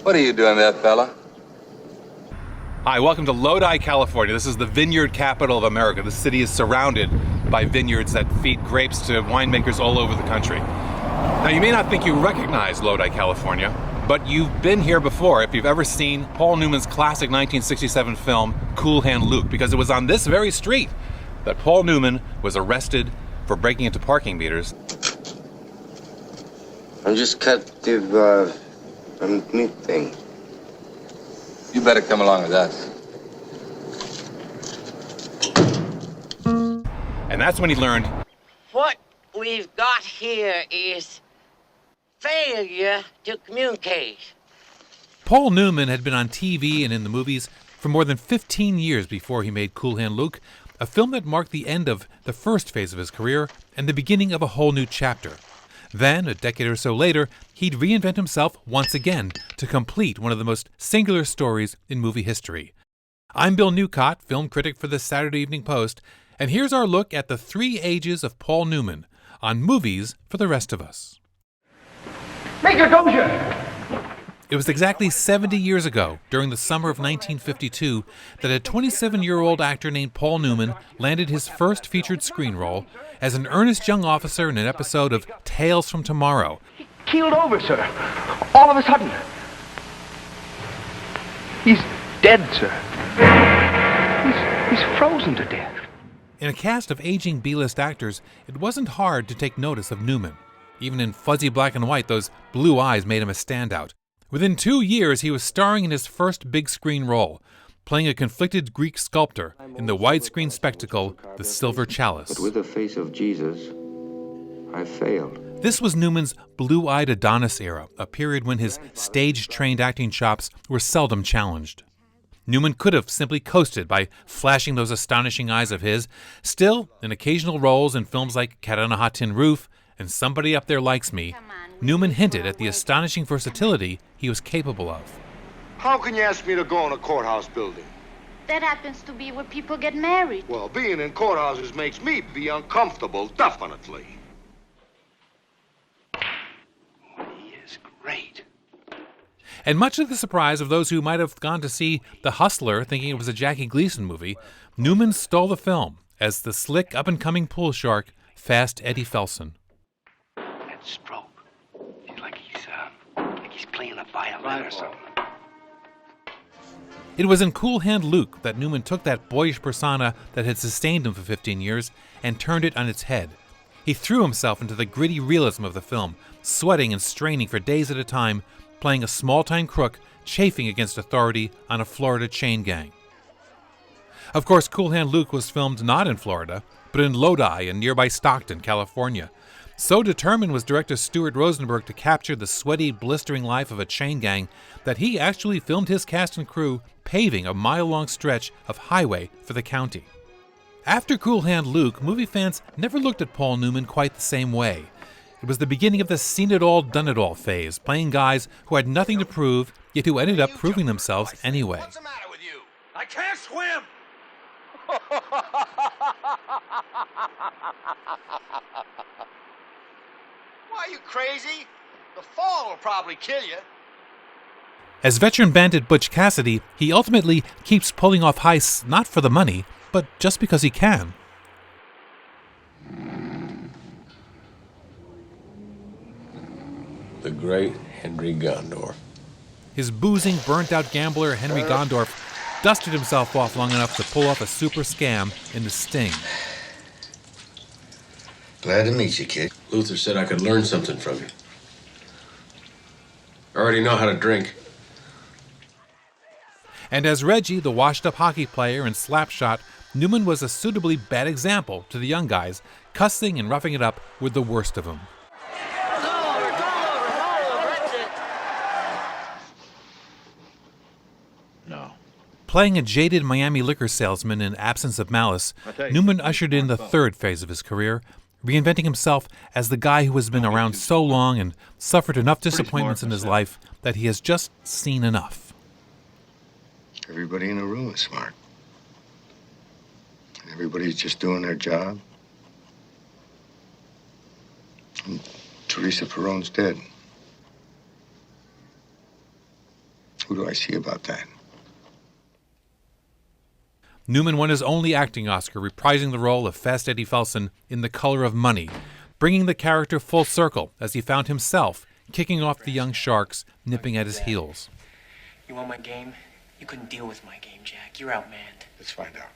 What are you doing there, fella? Hi, welcome to Lodi, California. This is the vineyard capital of America. The city is surrounded by vineyards that feed grapes to winemakers all over the country. Now, you may not think you recognize Lodi, California, but you've been here before if you've ever seen Paul Newman's classic 1967 film, Cool Hand Luke, because it was on this very street that Paul Newman was arrested for breaking into parking meters. I'm just captive on meat thing. You better come along with us. And that's when he learned what we've got here is failure to communicate. Paul Newman had been on TV and in the movies for more than 15 years before he made Cool Hand Luke, a film that marked the end of the first phase of his career and the beginning of a whole new chapter. Then, a decade or so later, he'd reinvent himself once again to complete one of the most singular stories in movie history. I'm Bill Newcott, film critic for the Saturday Evening Post, and here's our look at the 3 ages of Paul Newman on movies for the rest of us. Make your doja! It was exactly 70 years ago, during the summer of 1952, that a 27-year-old actor named Paul Newman landed his first featured screen role as an earnest young officer in an episode of Tales from Tomorrow. He keeled over, sir. All of a sudden. He's dead, sir. He's frozen to death. In a cast of aging B-list actors, it wasn't hard to take notice of Newman. Even in fuzzy black and white, those blue eyes made him a standout. Within 2 years, he was starring in his first big-screen role, playing a conflicted Greek sculptor in the widescreen spectacle, The Silver Chalice. But with the face of Jesus, I failed. This was Newman's blue-eyed Adonis era, a period when his stage-trained acting chops were seldom challenged. Newman could have simply coasted by flashing those astonishing eyes of his. Still, in occasional roles in films like Cat on a Hot Tin Roof and Somebody Up There Likes Me, Newman hinted at the astonishing versatility he was capable of. How can you ask me to go in a courthouse building? That happens to be where people get married. Well, being in courthouses makes me be uncomfortable, definitely. He is great. And much to the surprise of those who might have gone to see The Hustler thinking it was a Jackie Gleason movie, Newman stole the film as the slick, up-and-coming pool shark, Fast Eddie Felson. That stroke. It's like he's playing a violin or something. It was in Cool Hand Luke that Newman took that boyish persona that had sustained him for 15 years and turned it on its head. He threw himself into the gritty realism of the film, sweating and straining for days at a time, playing a small-time crook chafing against authority on a Florida chain gang. Of course, Cool Hand Luke was filmed not in Florida, but in Lodi and nearby Stockton, California. So determined was director Stuart Rosenberg to capture the sweaty, blistering life of a chain gang that he actually filmed his cast and crew paving a mile-long stretch of highway for the county. After Cool Hand Luke, movie fans never looked at Paul Newman quite the same way. It was the beginning of the seen-it-all, done-it-all phase, playing guys who had nothing to prove, yet who ended up proving themselves anyway. What's the matter with you? I can't swim! Why, are you crazy? The fall will probably kill you. As veteran bandit Butch Cassidy, he ultimately keeps pulling off heists not for the money, but just because he can. The great Henry Gondorff. His boozing, burnt-out gambler Henry Gondorff dusted himself off long enough to pull off a super scam in The Sting. Glad to meet you, kid. Luther said I could learn something from you. I already know how to drink. And as Reggie, the washed-up hockey player in Slapshot, Newman was a suitably bad example to the young guys, cussing and roughing it up with the worst of them. No. Playing a jaded Miami liquor salesman in Absence of Malice, Newman ushered in the third phase of his career, reinventing himself as the guy who has been around so long and suffered enough disappointments in his life that he has just seen enough. Everybody in the room is smart. Everybody's just doing their job. And Teresa Peron's dead. Who do I see about that? Newman won his only acting Oscar, reprising the role of Fast Eddie Felson in The Color of Money, bringing the character full circle as he found himself kicking off the young sharks nipping at his heels. You want my game? You couldn't deal with my game, Jack. You're outmanned. Let's find out.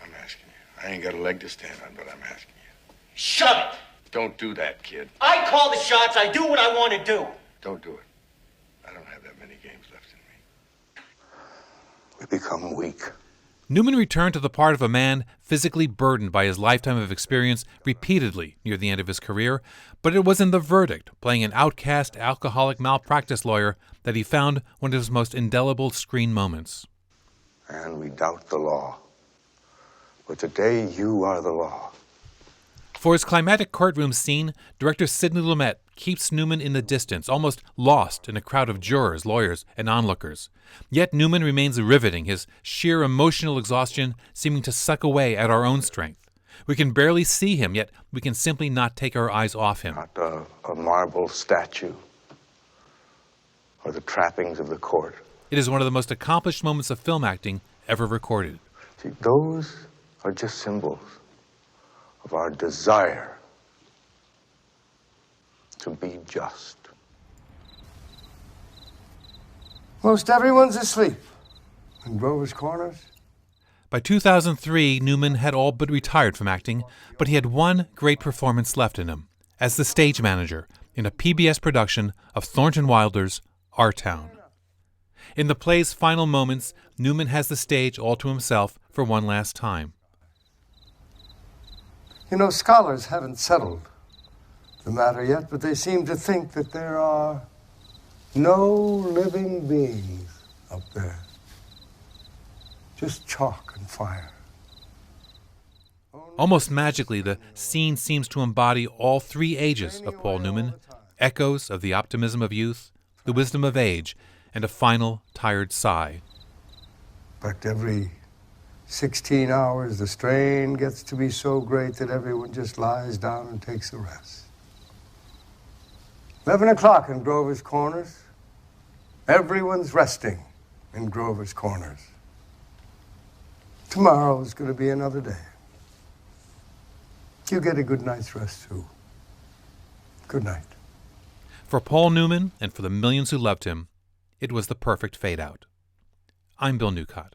I'm asking you. I ain't got a leg to stand on, but I'm asking you. Shut it! Don't do that, kid. I call the shots. I do what I want to do. Don't do it. I don't have that many games left in me. We become weak. Newman returned to the part of a man physically burdened by his lifetime of experience repeatedly near the end of his career, but it was in The Verdict, playing an outcast alcoholic malpractice lawyer, that he found one of his most indelible screen moments. And we doubt the law. But today you are the law. For his climatic courtroom scene, director Sidney Lumet keeps Newman in the distance, almost lost in a crowd of jurors, lawyers, and onlookers. Yet Newman remains riveting, his sheer emotional exhaustion seeming to suck away at our own strength. We can barely see him, yet we can simply not take our eyes off him. Not a marble statue or the trappings of the court. It is one of the most accomplished moments of film acting ever recorded. See, those are just symbols of our desire to be just. Most everyone's asleep in Grover's Corners. By 2003, Newman had all but retired from acting, but he had one great performance left in him, as the stage manager in a PBS production of Thornton Wilder's Our Town. In the play's final moments, Newman has the stage all to himself for one last time. You know, scholars haven't settled the matter yet, but they seem to think that there are no living beings up there. Just chalk and fire. Almost magically, the scene seems to embody all three ages of Paul Newman, echoes of the optimism of youth, the wisdom of age, and a final tired sigh. But every 16 hours, the strain gets to be so great that everyone just lies down and takes a rest. 11 o'clock in Grover's Corners. Everyone's resting in Grover's Corners. Tomorrow's going to be another day. You get a good night's rest, too. Good night. For Paul Newman, and for the millions who loved him, it was the perfect fade-out. I'm Bill Newcott.